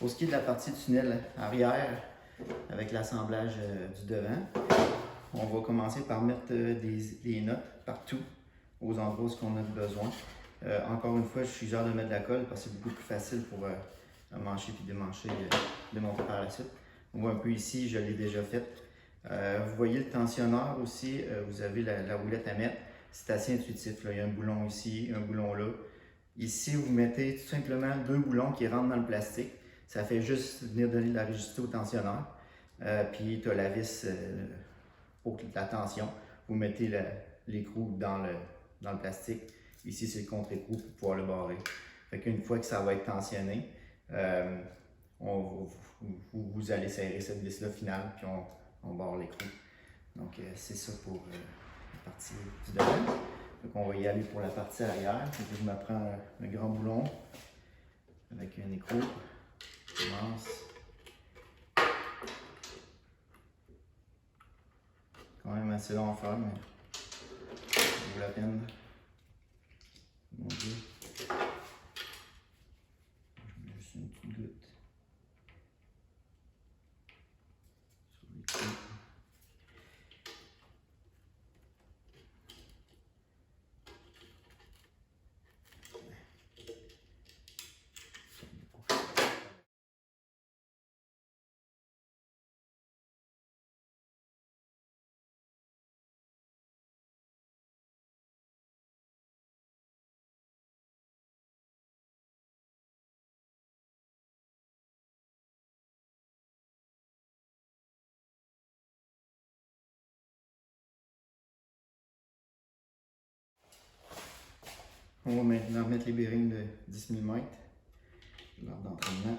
Pour ce qui est de la partie tunnel arrière, avec l'assemblage du devant, on va commencer par mettre des notes partout, aux endroits où on a besoin. Encore une fois, je suggère de mettre de la colle parce que c'est beaucoup plus facile pour mancher puis démancher, démonter par la suite. On voit un peu ici, je l'ai déjà fait. Vous voyez le tensionneur aussi, vous avez la roulette à mettre. C'est assez intuitif, là. Il y a un boulon ici, un boulon là. Ici, vous mettez tout simplement 2 boulons qui rentrent dans le plastique. Ça fait juste venir donner de la rigidité au tensionneur. Puis tu as la vis pour la tension. Vous mettez l'écrou dans le plastique. Ici, c'est le contre-écrou pour pouvoir le barrer. Fait qu'une fois que ça va être tensionné, vous allez serrer cette vis-là finale, puis on barre l'écrou. Donc, c'est ça pour la partie du devant. Donc, on va y aller pour la partie arrière. Donc, je me prends un grand boulon avec un écrou. Je commence. Quand même assez long à faire, mais ça vaut la peine. Mon Dieu. Je mets juste une petite goutte sur l'écrou. On va maintenant mettre les bearings de 10 mm. Lors d'entraînement,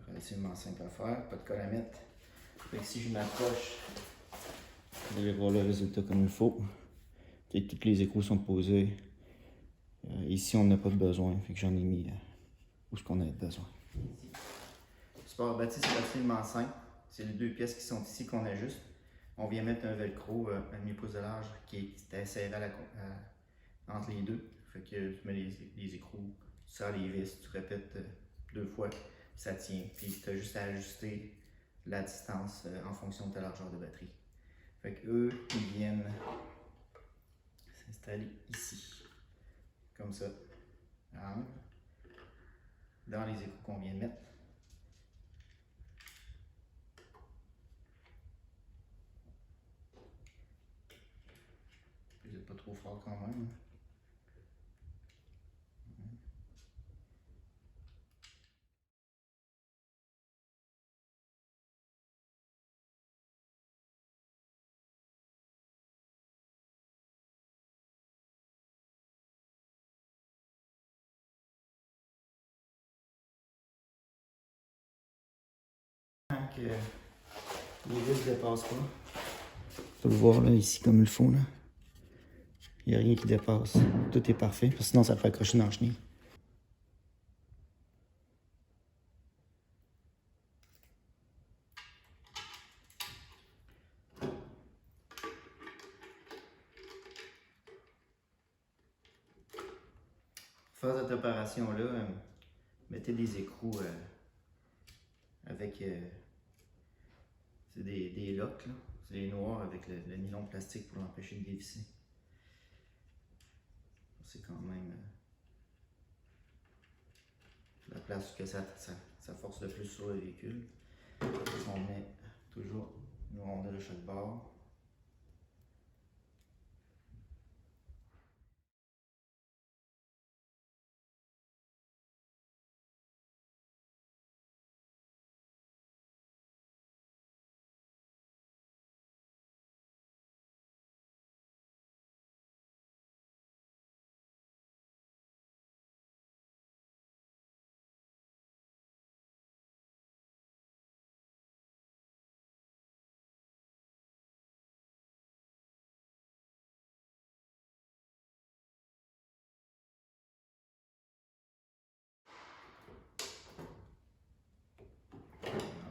relativement simple à faire, pas de colle à mettre. Fait que si je m'approche, vous allez voir le résultat comme il faut. Et tous les écrous sont posés. Ici, on n'a pas de besoin, fait que j'en ai mis où ce qu'on a besoin. Le support bâti, c'est absolument simple. C'est les 2 pièces qui sont ici qu'on ajuste. On vient mettre un velcro, un demi-pouce de large qui est serré entre les deux. Fait que tu mets les écrous, tu sers les vis, tu répètes 2 fois, ça tient. Puis tu as juste à ajuster la distance en fonction de ta largeur de batterie. Fait que eux, ils viennent s'installer ici, comme ça, dans les écrous qu'on vient de mettre. Vous n'êtes pas trop fort quand même. Tant que les vis ne dépassent pas. Tu peux le voir là, ici, comme il faut. Il n'y a rien qui dépasse. Tout est parfait, parce que sinon ça fait accrocher dans le chenille. Pour faire cette opération-là, mettez des écrous avec c'est des locks, c'est des noirs avec le nylon plastique pour l'empêcher de dévisser. C'est quand même la place que ça force le plus sur le véhicule. On met toujours une rondelle de chaque bord.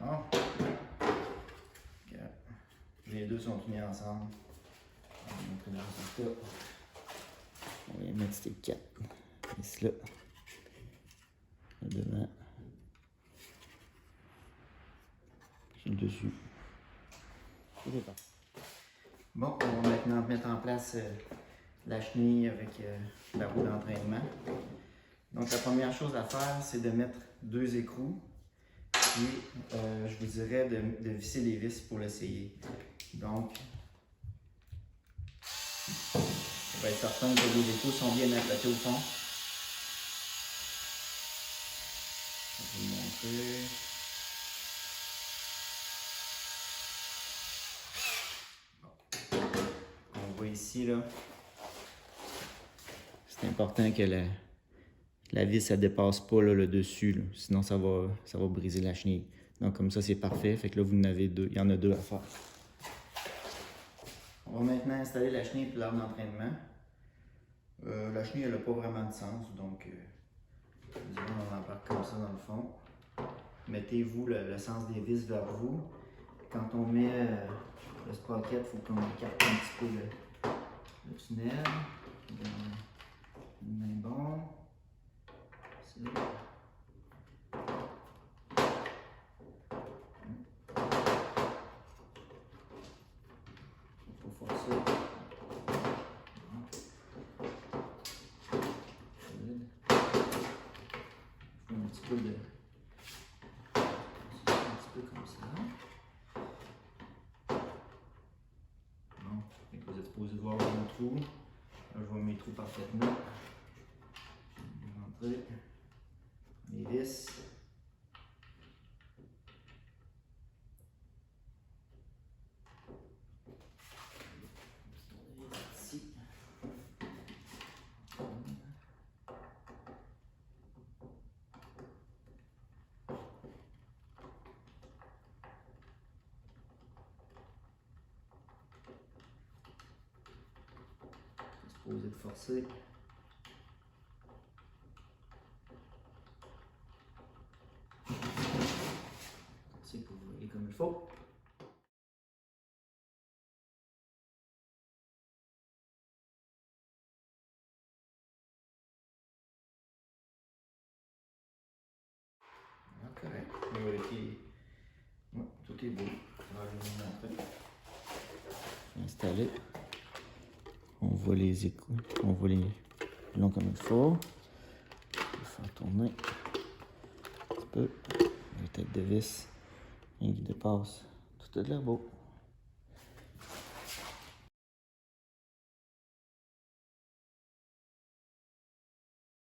Alors, les deux sont unis ensemble. On va montrer le résultat. On va mettre ces 4 ici là. Le devant. dessus. C'est parti. Bon, on va maintenant mettre en place la chenille avec la roue d'entraînement. Donc la première chose à faire, c'est de mettre 2 écrous. Puis je vous dirais de visser les vis pour l'essayer. Donc, on va être certain que les écrous sont bien accrochés au fond. Je vais vous montrer. On voit ici, là, c'est important que la vis ne dépasse pas là, le dessus, là. Sinon ça va briser la chenille. Donc comme ça c'est parfait, fait que là vous en avez 2, il y en a 2 à faire. On va maintenant installer la chenille et l'arme d'entraînement. La chenille elle n'a pas vraiment de sens, donc disons on embarque comme ça dans le fond. Mettez-vous le sens des vis vers vous. Quand on met le sprocket, il faut qu'on écarte un petit peu le tunnel. Bien bon. C'est... Faut pas forcer. Un petit peu comme ça. Bon, vous êtes supposé voir mon trou. Là, je vois mes trous parfaitement. Je vais rentrer les vis. Ici. Supposé de forcer. C'est pour vous aller comme il faut. Correct. On va vérifier. Ouais, tout est beau. Je vais vous montrer. Installer. On voit les écrous, on voit les longs comme il faut. On va faire tourner un petit peu. Les têtes de vis, rien qui dépasse. Tout est de l'air beau.